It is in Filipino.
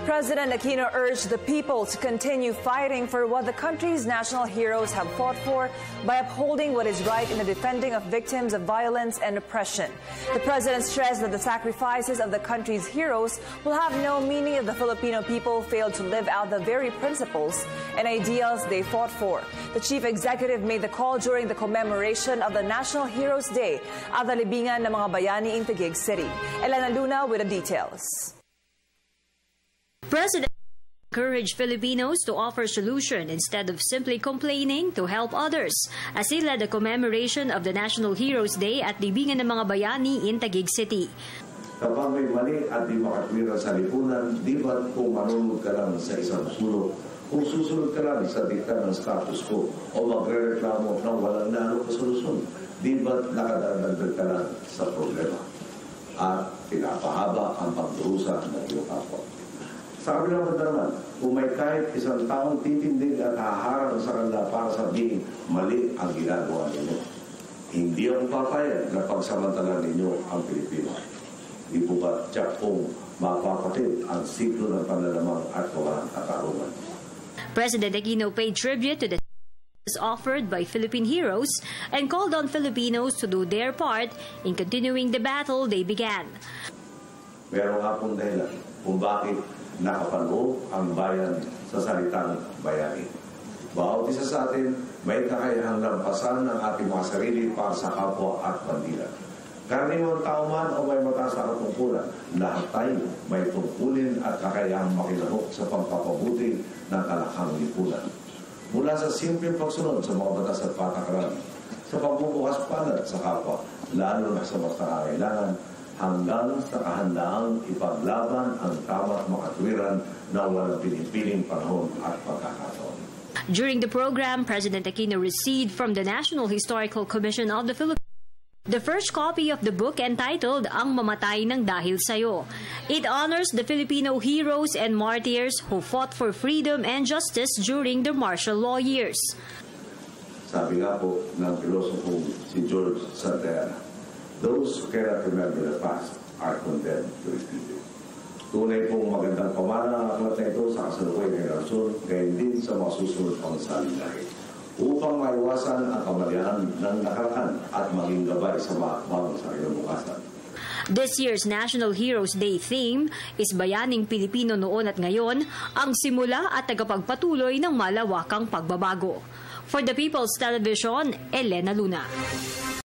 President Aquino urged the people to continue fighting for what the country's national heroes have fought for by upholding what is right in the defending of victims of violence and oppression. The president stressed that the sacrifices of the country's heroes will have no meaning if the Filipino people fail to live out the very principles and ideals they fought for. The chief executive made the call during the commemoration of the National Heroes Day at the Libingan ng mga Bayani in Taguig City. Elena Luna with the details. President encouraged Filipinos to offer solution instead of simply complaining to help others as he led the commemoration of the National Heroes Day at Libingan ng mga Bayani in Taguig City. Kapag may mali at di makatwiran sa lipunan, di ba't kung manunod ka lang sa isang sulok, kung susunod ka lang sa dikta ng status quo o magre-reklamo ng walang nalo kasolusyon, di ba't nakadadagdag ka lang sa problema at pinapahaba ang pagdurusa ng iyong kapwa. Sa kabilang banda naman, kung may kahit isang taong titindig at haharang sa kanila para sabihin mali ang ginagawa ninyo, hindi ako papayag na pagsamantalan ninyo ang Pilipino. Di po ba tiyak pong mapapatid ang siklo ng panlalamang at kawalang katarungan? President Aquino paid tribute to the offered by Philippine heroes and called on Filipinos to do their part in continuing the battle they began. Meron nga pong dahilan kung bakit nakapaloob ang bayan sa salitang bayani. Bawat isa sa atin may kakayahang lampasan ng ating mga sarili para sa kapwa at bandila. Karaniwang tao man o may mataas na katungkulan, lahat tayo may tungkulin at kakayahang makilahok sa pagpapabuti ng kalakhang lipunan. Mula sa simpleng pagsunod sa mga batas at patakaran, sa pagbubukas palad sa kapwa, lalo na sa mas nakakailangan, hanggang sa kahandaang ipaglaban ang tama at makatwiran na walang pinipiling panahon at pagkakataon. During the program, President Aquino received from the National Historical Commission of the Philippines the first copy of the book entitled Ang Mamatay ng Dahil Sa'yo. It honors the Filipino heroes and martyrs who fought for freedom and justice during the martial law years. Sabi nga po ng pilosopong si George Santayana, those who cannot remember the past are condemned to repeat it. Tunay pong magandang pamana ang aklat na ito sa kasalukuyang henerasyon, gayon din sa mga susunod pang salinahin, upang maiwasan ang kamalian ng nakaraan at maging gabay sa mga akbang sa kinabukasan. This year's National Heroes Day theme is Bayaning Pilipino noon at ngayon, ang simula at tagapagpatuloy ng malawakang pagbabago. For the People's Television, Elena Luna.